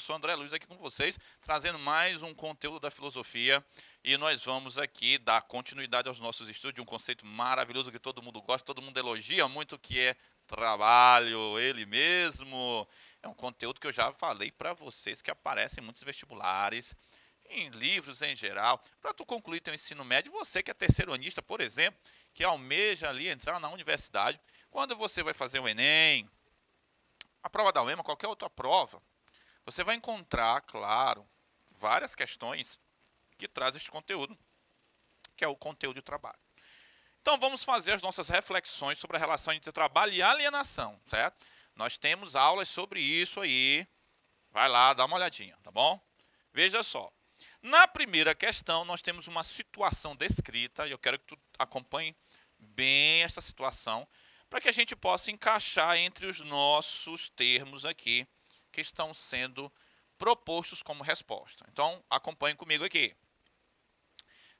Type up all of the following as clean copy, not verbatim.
professor André Luiz aqui com vocês, trazendo mais um conteúdo da filosofia, e nós vamos aqui dar continuidade aos nossos estudos de um conceito maravilhoso que todo mundo gosta, todo mundo elogia muito, que é trabalho, ele mesmo. É um conteúdo que eu já falei para vocês, que aparece em muitos vestibulares, em livros em geral. Para tu concluir teu ensino médio, você que é terceironista, por exemplo, que almeja ali entrar na universidade, quando você vai fazer o Enem, a prova da UEMA, qualquer outra prova, você vai encontrar, claro, várias questões que trazem este conteúdo, que é o conteúdo de trabalho. Então vamos fazer as nossas reflexões sobre a relação entre trabalho e alienação, certo? Nós temos aulas sobre isso aí. Vai lá, dá uma olhadinha, tá bom? Veja só. Na primeira questão, nós temos uma situação descrita, e eu quero que tu acompanhe bem essa situação, para que a gente possa encaixar entre os nossos termos aqui, que estão sendo propostos como resposta. Então, acompanhe comigo aqui.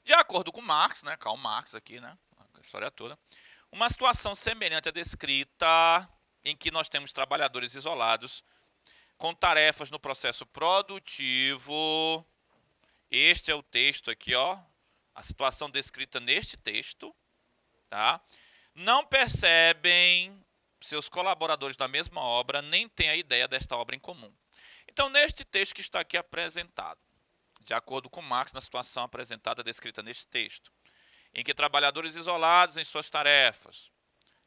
De acordo com Marx, né, Karl Marx aqui, né, a história toda, uma situação semelhante à descrita, em que nós temos trabalhadores isolados, com tarefas no processo produtivo. Este é o texto aqui, ó, a situação descrita neste texto, tá? Não percebem seus colaboradores da mesma obra, nem têm a ideia desta obra em comum. Então, neste texto que está aqui apresentado, de acordo com Marx, na situação apresentada, descrita neste texto, em que trabalhadores isolados em suas tarefas,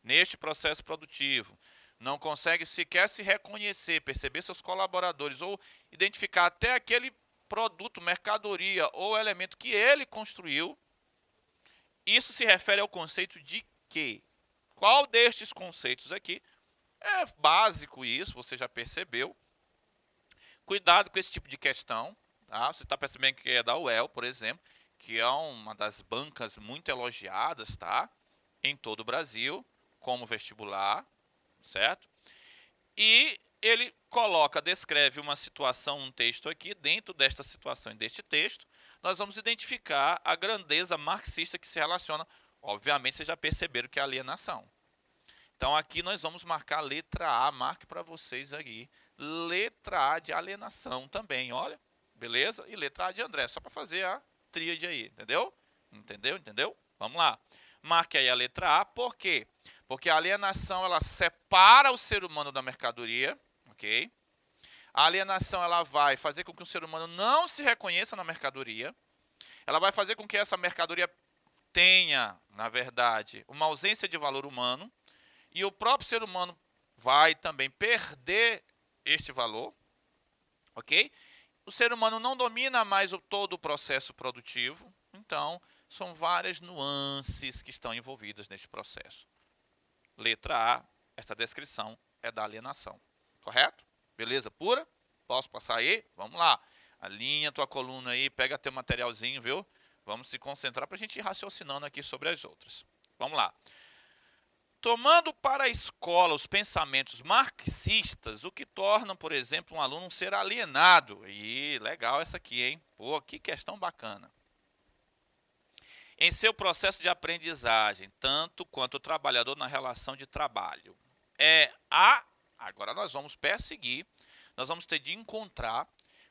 neste processo produtivo, não conseguem sequer se reconhecer, perceber seus colaboradores ou identificar até aquele produto, mercadoria ou elemento que ele construiu, isso se refere ao conceito de quê? Qual destes conceitos aqui é básico isso, você já percebeu. Cuidado com esse tipo de questão, tá? Você está percebendo que é da UEL, por exemplo, que é uma das bancas muito elogiadas, tá? Em todo o Brasil, como vestibular, certo? E ele descreve uma situação, um texto aqui, dentro desta situação e deste texto, nós vamos identificar a grandeza marxista que se relaciona, obviamente vocês já perceberam que é alienação. Então aqui nós vamos marcar a letra A, marque para vocês aqui, letra A de alienação também, olha, beleza? E letra A de André, só para fazer a tríade aí, entendeu? Entendeu? Vamos lá. Marque aí a letra A, por quê? Porque a alienação, ela separa o ser humano da mercadoria, ok? A alienação, ela vai fazer com que o ser humano não se reconheça na mercadoria. Ela vai fazer com que essa mercadoria tenha, na verdade, uma ausência de valor humano. E o próprio ser humano vai também perder este valor, ok? O ser humano não domina mais todo o processo produtivo. Então, são várias nuances que estão envolvidas neste processo. Letra A, essa descrição é da alienação. Correto? Beleza pura? Posso passar aí? Vamos lá. Alinha tua coluna aí, pega teu materialzinho, viu? Vamos se concentrar para a gente ir raciocinando aqui sobre as outras. Vamos lá. Tomando para a escola os pensamentos marxistas, o que torna, por exemplo, um aluno um ser alienado. E legal essa aqui, hein? Pô, que questão bacana. Em seu processo de aprendizagem, tanto quanto o trabalhador na relação de trabalho. Agora nós vamos perseguir, nós vamos ter de encontrar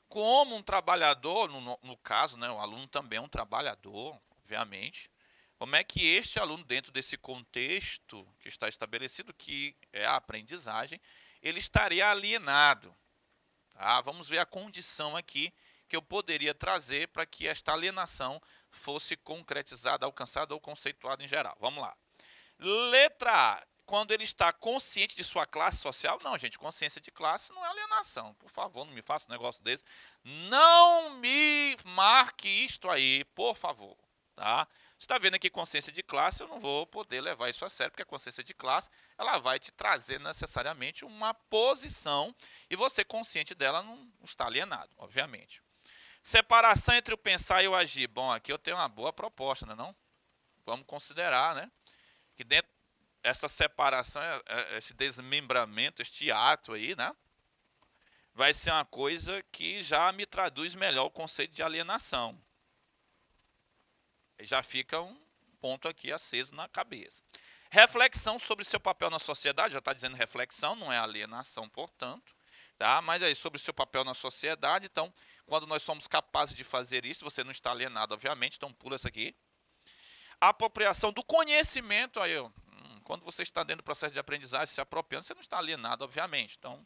como um trabalhador, no caso, né, o aluno também é um trabalhador, obviamente, como é que este aluno, dentro desse contexto que está estabelecido, que é a aprendizagem, ele estaria alienado. Tá? Vamos ver a condição aqui que eu poderia trazer para que esta alienação fosse concretizada, alcançada ou conceituada em geral. Vamos lá. Letra A. Quando ele está consciente de sua classe social. Não, gente, consciência de classe não é alienação. Por favor, não me faça um negócio desse. Não me marque isto aí, por favor. Tá? Você está vendo aqui consciência de classe, eu não vou poder levar isso a sério, porque a consciência de classe ela vai te trazer necessariamente uma posição e você, consciente dela, não está alienado, obviamente. Separação entre o pensar e o agir. Bom, aqui eu tenho uma boa proposta, não é não? Vamos considerar, né? Que dentro dessa separação, esse desmembramento, este ato aí, né? Vai ser uma coisa que já me traduz melhor o conceito de alienação. Já fica um ponto aqui aceso na cabeça. Reflexão sobre seu papel na sociedade, já está dizendo reflexão, não é alienação, portanto. tá? Mas aí sobre o seu papel na sociedade, então, quando nós somos capazes de fazer isso, você não está alienado, obviamente, então pula isso aqui. A apropriação do conhecimento, aí, quando você está dentro do processo de aprendizagem, se apropriando, você não está alienado, obviamente. Então,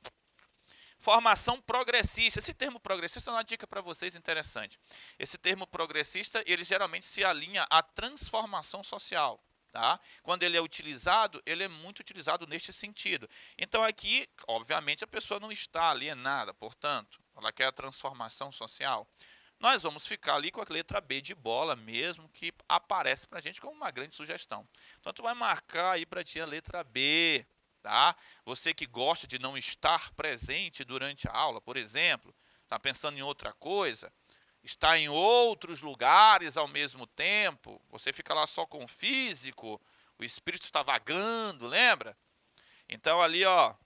formação progressista. Esse termo progressista é uma dica para vocês interessante. Esse termo progressista, ele geralmente se alinha à transformação social. Tá? Quando ele é utilizado, ele é muito utilizado neste sentido. Então aqui, obviamente, a pessoa não está alienada, portanto, ela quer a transformação social. Nós vamos ficar ali com a letra B de bola mesmo, que aparece para a gente como uma grande sugestão. Então, tu vai marcar aí para ti a letra B, tá? Você que gosta de não estar presente durante a aula, por exemplo, está pensando em outra coisa, está em outros lugares ao mesmo tempo, você fica lá só com o físico, o espírito está vagando, lembra? Então, ali, ó,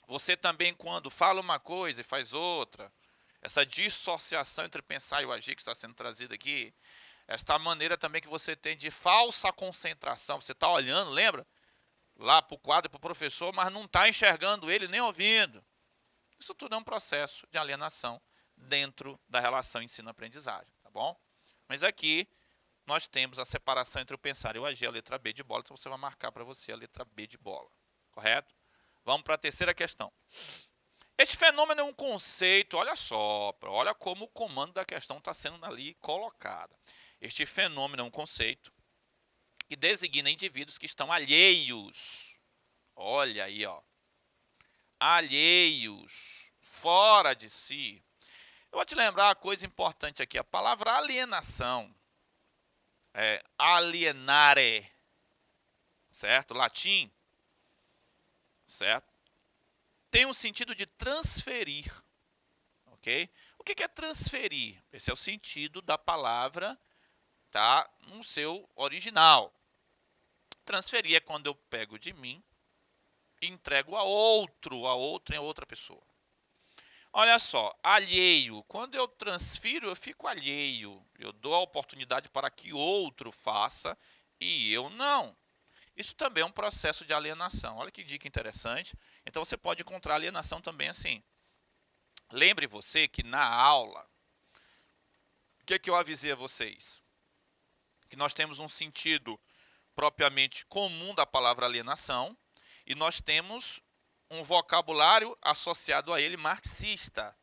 você também quando fala uma coisa e faz outra, essa dissociação entre pensar e o agir que está sendo trazida aqui, esta maneira também que você tem de falsa concentração, você está olhando, lembra? Lá para o quadro, para o professor, mas não está enxergando ele nem ouvindo. Isso tudo é um processo de alienação dentro da relação ensino-aprendizagem, tá bom? Mas aqui nós temos a separação entre o pensar e o agir, a letra B de bola, então você vai marcar para você a letra B de bola, correto? Vamos para a terceira questão. Este fenômeno é um conceito, olha só, olha como o comando da questão está sendo ali colocado. Este fenômeno é um conceito que designa indivíduos que estão alheios, olha aí, ó, alheios, fora de si. Eu vou te lembrar uma coisa importante aqui, a palavra alienação, é alienare, certo? Latim, certo? Tem um sentido de transferir, ok? O que é transferir? Esse é o sentido da palavra, tá? No seu original. Transferir é quando eu pego de mim e entrego a outra pessoa. Olha só, alheio. Quando eu transfiro, eu fico alheio. Eu dou a oportunidade para que outro faça e eu não. Isso também é um processo de alienação. Olha que dica interessante. Então você pode encontrar alienação também assim. Lembre você que na aula, o que eu avisei a vocês? Que nós temos um sentido propriamente comum da palavra alienação e nós temos um vocabulário associado a ele marxista.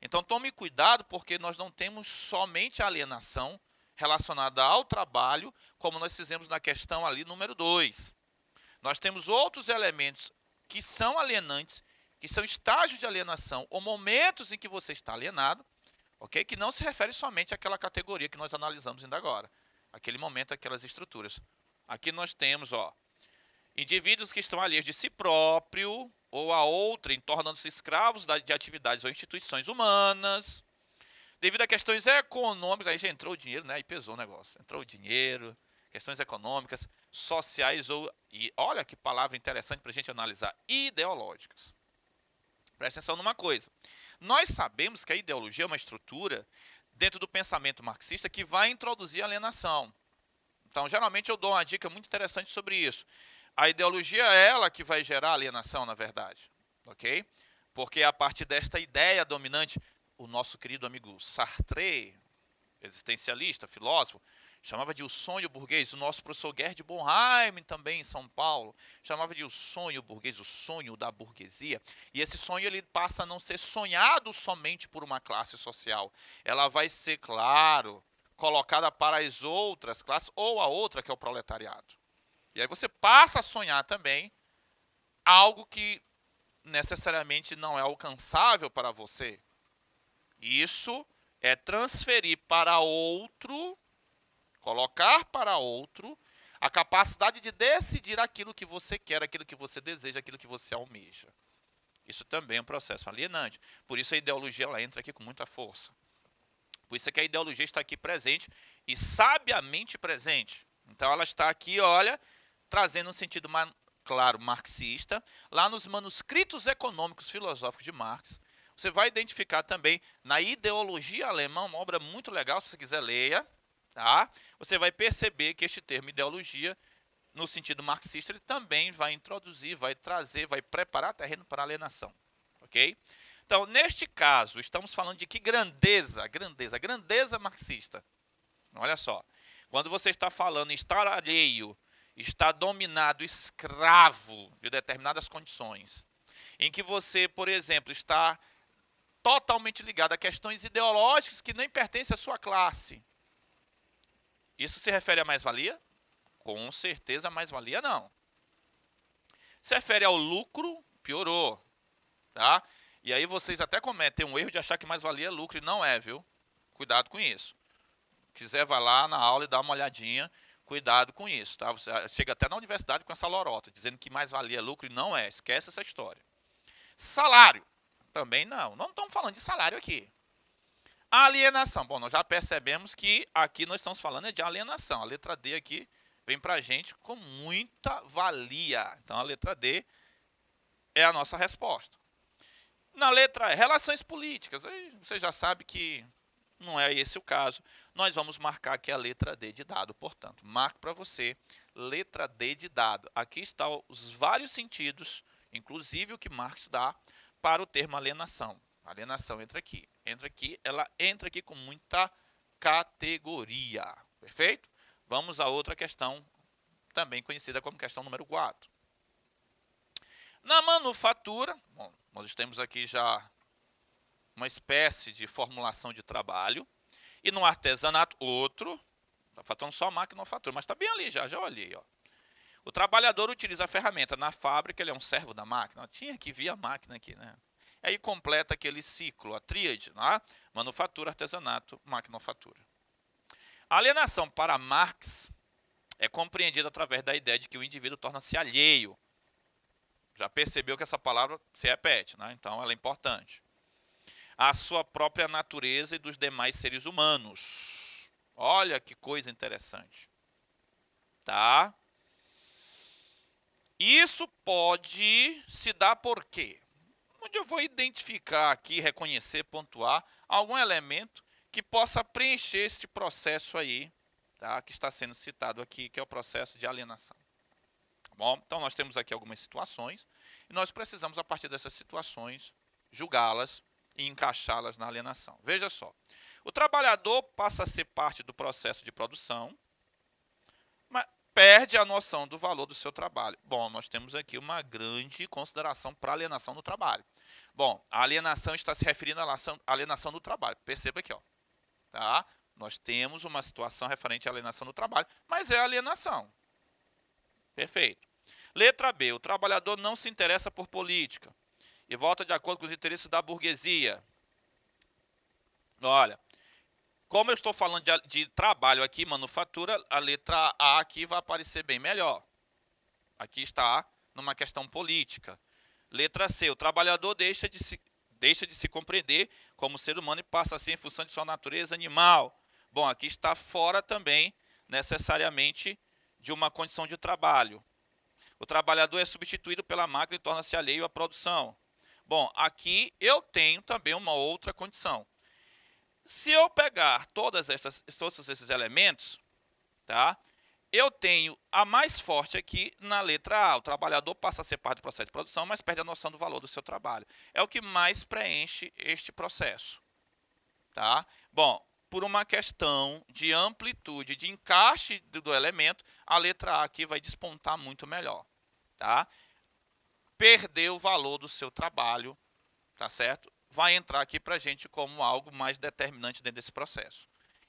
Então tome cuidado porque nós não temos somente a alienação relacionada ao trabalho, como nós fizemos na questão ali número 2. Nós temos outros elementos que são alienantes, que são estágios de alienação ou momentos em que você está alienado, ok? Que não se refere somente àquela categoria que nós analisamos ainda agora, aquele momento, aquelas estruturas. Aqui nós temos, ó, indivíduos que estão alheios de si próprio ou a outrem, tornando-se escravos de atividades ou instituições humanas, devido a questões econômicas, aí já entrou o dinheiro, né? Aí pesou o negócio. Entrou o dinheiro, questões econômicas, sociais e olha que palavra interessante para a gente analisar, ideológicas. Presta atenção numa coisa. Nós sabemos que a ideologia é uma estrutura dentro do pensamento marxista que vai introduzir a alienação. Então, geralmente eu dou uma dica muito interessante sobre isso. A ideologia é ela que vai gerar alienação, na verdade, ok? Porque a partir desta ideia dominante, o nosso querido amigo Sartre, existencialista, filósofo, chamava de o sonho burguês. O nosso professor Gerd Bonheim, também em São Paulo, chamava de o sonho burguês, o sonho da burguesia. E esse sonho ele passa a não ser sonhado somente por uma classe social. Ela vai ser, claro, colocada para as outras classes ou a outra que é o proletariado. E aí você passa a sonhar também algo que necessariamente não é alcançável para você. Isso é transferir para outro, colocar para outro, a capacidade de decidir aquilo que você quer, aquilo que você deseja, aquilo que você almeja. Isso também é um processo alienante. Por isso a ideologia ela entra aqui com muita força. Por isso é que a ideologia está aqui presente e sabiamente presente. Então ela está aqui, olha, trazendo um sentido, claro, marxista. Lá nos manuscritos econômicos filosóficos de Marx, você vai identificar também na ideologia alemã, uma obra muito legal, se você quiser leia, tá? Você vai perceber que este termo ideologia, no sentido marxista, ele também vai introduzir, vai trazer, vai preparar terreno para a alienação. ok? Então, neste caso, estamos falando de que grandeza? Grandeza marxista. Olha só, quando você está falando em estar alheio, estar dominado, escravo de determinadas condições, em que você, por exemplo, está totalmente ligado a questões ideológicas que nem pertencem à sua classe. Isso se refere a mais-valia? Com certeza, mais-valia não. Se refere ao lucro, piorou, tá? E aí vocês até cometem um erro de achar que mais-valia é lucro, e não é, viu? Cuidado com isso. Quiser, vai lá na aula e dá uma olhadinha, cuidado com isso, tá? Você chega até na universidade com essa lorota, dizendo que mais-valia é lucro, e não é, esquece essa história. Salário, também não estamos falando de salário aqui. Alienação, bom, nós já percebemos que aqui nós estamos falando de alienação, a letra D aqui vem pra gente com muita valia, então a letra D é a nossa resposta. Na letra E, relações políticas, aí você já sabe que não é esse o caso. Nós vamos marcar aqui a letra D de dado, portanto, marco para você, letra D de dado. Aqui estão os vários sentidos, inclusive o que Marx dá para o termo alienação. A alienação entra aqui, ela entra aqui com muita categoria, perfeito? Vamos a outra questão, também conhecida como questão número 4. Na manufatura, bom, nós temos aqui já uma espécie de formulação de trabalho. E no artesanato, outro. Está faltando só a maquinofatura, mas está bem ali já olhei. Ó. O trabalhador utiliza a ferramenta na fábrica, ele é um servo da máquina. Tinha que vir a máquina aqui, né? Aí completa aquele ciclo, a tríade, né? Manufatura, artesanato, maquinofatura. A alienação para Marx é compreendida através da ideia de que o indivíduo torna-se alheio. Já percebeu que essa palavra se repete, né? Então ela é importante. A sua própria natureza e dos demais seres humanos. Olha que coisa interessante. Tá? Isso pode se dar por quê? Onde eu vou identificar aqui, reconhecer, pontuar algum elemento que possa preencher esse processo aí, tá? Que está sendo citado aqui, que é o processo de alienação. Tá bom? Então nós temos aqui algumas situações e nós precisamos, a partir dessas situações, julgá-las e encaixá-las na alienação. Veja só, o trabalhador passa a ser parte do processo de produção, mas perde a noção do valor do seu trabalho. Bom, nós temos aqui uma grande consideração para a alienação no trabalho. Bom, a alienação está se referindo à alienação do trabalho. Perceba aqui, ó, tá? Nós temos uma situação referente à alienação do trabalho, mas é alienação. Perfeito. Letra B, o trabalhador não se interessa por política e vota de acordo com os interesses da burguesia. Olha, como eu estou falando de trabalho aqui, manufatura, a letra A aqui vai aparecer bem melhor. Aqui está numa questão política. Letra C, o trabalhador deixa de se compreender como ser humano e passa a ser em função de sua natureza animal. Bom, aqui está fora também, necessariamente, de uma condição de trabalho. O trabalhador é substituído pela máquina e torna-se alheio à produção. Bom, aqui eu tenho também uma outra condição. Se eu pegar todos esses elementos, tá? Eu tenho a mais forte aqui na letra A. O trabalhador passa a ser parte do processo de produção, mas perde a noção do valor do seu trabalho. É o que mais preenche este processo. Tá? Bom, por uma questão de amplitude, de encaixe do elemento, a letra A aqui vai despontar muito melhor. Tá? Perdeu o valor do seu trabalho, tá certo? Vai entrar aqui para a gente como algo mais determinante dentro desse processo.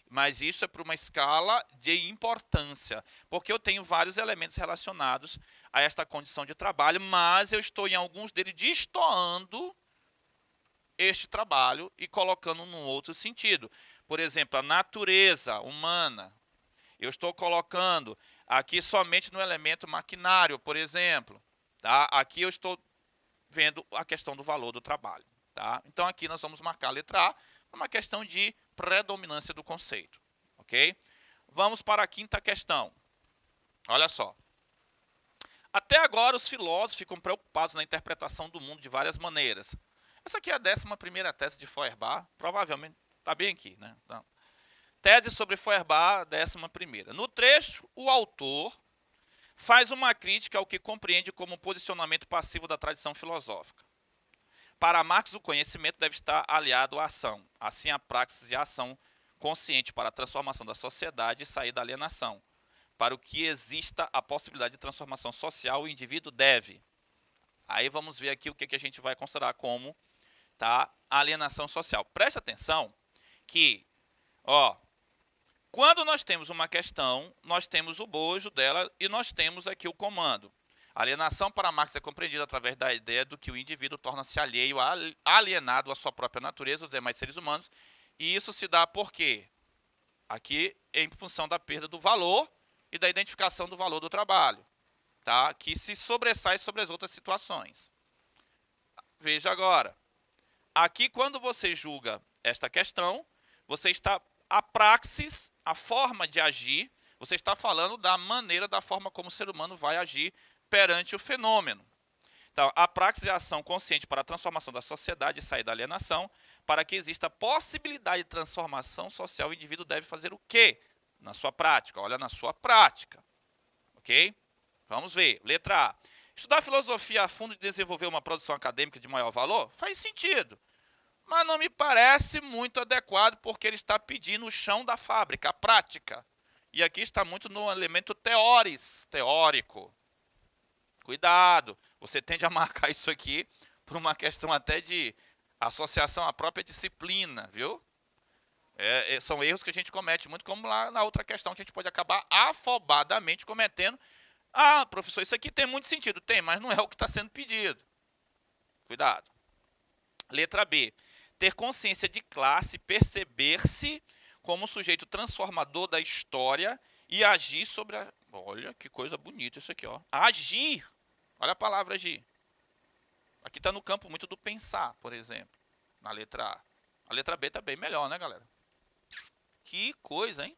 Mas isso é para uma escala de importância, porque eu tenho vários elementos relacionados a esta condição de trabalho, mas eu estou em alguns deles destoando este trabalho e colocando num outro sentido. Por exemplo, a natureza humana. Eu estou colocando aqui somente no elemento maquinário, por exemplo. Tá? Aqui eu estou vendo a questão do valor do trabalho. Tá? Então, aqui nós vamos marcar a letra A, uma questão de predominância do conceito. Ok? Vamos para a quinta questão. Olha só. Até agora, os filósofos ficam preocupados na interpretação do mundo de várias maneiras. Essa aqui é a 11ª tese de Feuerbach, provavelmente está bem aqui, né? Então, tese sobre Feuerbach, 11ª. No trecho, o autor faz uma crítica ao que compreende como posicionamento passivo da tradição filosófica. Para Marx, o conhecimento deve estar aliado à ação. Assim, a praxis e a ação consciente para a transformação da sociedade e sair da alienação. Para o que exista a possibilidade de transformação social, o indivíduo deve. Aí vamos ver aqui o que a gente vai considerar como, tá, alienação social. Preste atenção que, quando nós temos uma questão, nós temos o bojo dela e nós temos aqui o comando. A alienação para Marx é compreendida através da ideia do que o indivíduo torna-se alheio, alienado à sua própria natureza, os demais seres humanos, e isso se dá por quê? Aqui em função da perda do valor e da identificação do valor do trabalho, tá? Que se sobressai sobre as outras situações. Veja agora, aqui quando você julga esta questão, você está, a praxis, a forma de agir, você está falando da maneira, da forma como o ser humano vai agir perante o fenômeno. Então, a praxis é a ação consciente para a transformação da sociedade e sair da alienação. Para que exista possibilidade de transformação social, o indivíduo deve fazer o quê? Na sua prática. Olha, na sua prática. Ok? Vamos ver. Letra A. Estudar filosofia a fundo e desenvolver uma produção acadêmica de maior valor? Faz sentido. Mas não me parece muito adequado, porque ele está pedindo o chão da fábrica, a prática. E aqui está muito no elemento teórico. Cuidado, você tende a marcar isso aqui por uma questão até de associação à própria disciplina, viu? São erros que a gente comete, muito como lá na outra questão, que a gente pode acabar afobadamente cometendo. Ah, professor, isso aqui tem muito sentido. Tem, mas não é o que está sendo pedido. Cuidado. Letra B. Ter consciência de classe, perceber-se como sujeito transformador da história e agir sobre a... Olha, que coisa bonita isso aqui, ó. Agir. Olha a palavra agir. Aqui está no campo muito do pensar, por exemplo, na letra A. A letra B está bem melhor, né, galera? Que coisa, hein?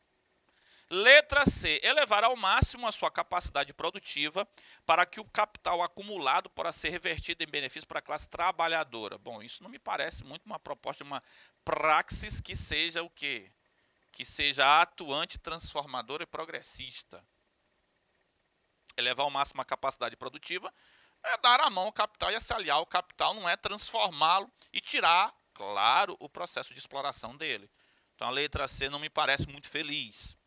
Letra C. Elevar ao máximo a sua capacidade produtiva para que o capital acumulado possa ser revertido em benefício para a classe trabalhadora. Bom, isso não me parece muito uma proposta de uma praxis que seja o quê? Que seja atuante, transformadora e progressista. Elevar ao máximo a capacidade produtiva é dar a mão ao capital e se aliar ao capital, não é transformá-lo e tirar, claro, o processo de exploração dele. Então a letra C não me parece muito feliz.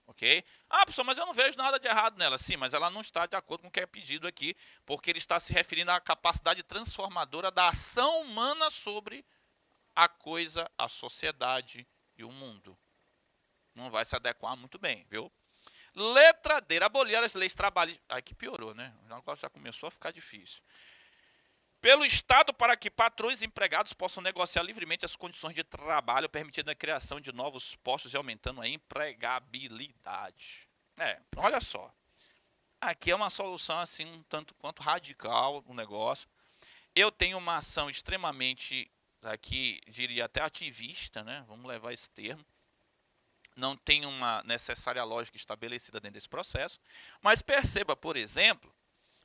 Ok? Ah, professor, mas eu não vejo nada de errado nela. Sim, mas ela não está de acordo com o que é pedido aqui, porque ele está se referindo à capacidade transformadora da ação humana sobre a coisa, a sociedade e o mundo. Não vai se adequar muito bem, viu? Letra D. Abolir as leis trabalhistas. Ai, que piorou, né? O negócio já começou a ficar difícil. Pelo Estado, para que patrões e empregados possam negociar livremente as condições de trabalho, permitindo a criação de novos postos e aumentando a empregabilidade. Olha só. Aqui é uma solução assim um tanto quanto radical no negócio. Eu tenho uma ação extremamente, aqui diria até ativista, né? Vamos levar esse termo. Não tem uma necessária lógica estabelecida dentro desse processo. Mas perceba, por exemplo,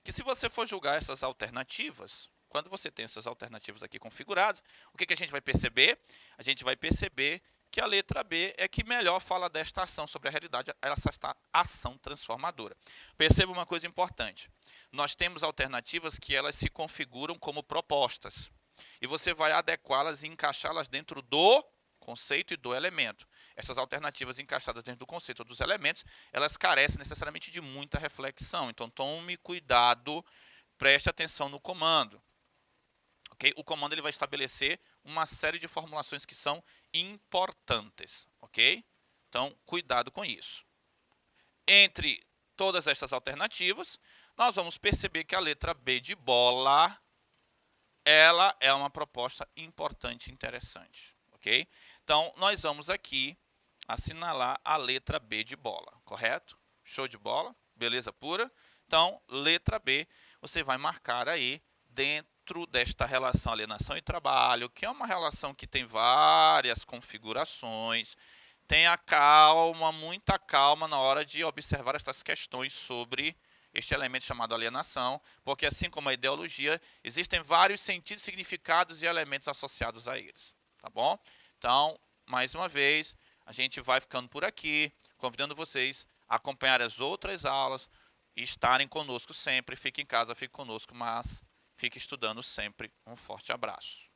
que se você for julgar essas alternativas, quando você tem essas alternativas aqui configuradas, o que a gente vai perceber? A gente vai perceber que a letra B é que melhor fala desta ação sobre a realidade, essa ação transformadora. Perceba uma coisa importante. Nós temos alternativas que elas se configuram como propostas. E você vai adequá-las e encaixá-las dentro do conceito e do elemento. Essas alternativas encaixadas dentro do conceito ou dos elementos, elas carecem necessariamente de muita reflexão. Então, tome cuidado, preste atenção no comando. Okay? O comando ele vai estabelecer uma série de formulações que são importantes. Okay? Então, cuidado com isso. Entre todas estas alternativas, nós vamos perceber que a letra B de bola, ela é uma proposta importante e interessante. Okay? Então, nós vamos aqui assinalar a letra B de bola, correto? Show de bola? Beleza pura? Então, letra B, você vai marcar aí dentro desta relação alienação e trabalho, que é uma relação que tem várias configurações. Tenha calma, muita calma na hora de observar estas questões sobre este elemento chamado alienação, porque assim como a ideologia, existem vários sentidos, significados e elementos associados a eles, tá bom? Então, mais uma vez, a gente vai ficando por aqui, convidando vocês a acompanhar as outras aulas e estarem conosco sempre. Fique em casa, fique conosco, mas Fique estudando sempre. Um forte abraço.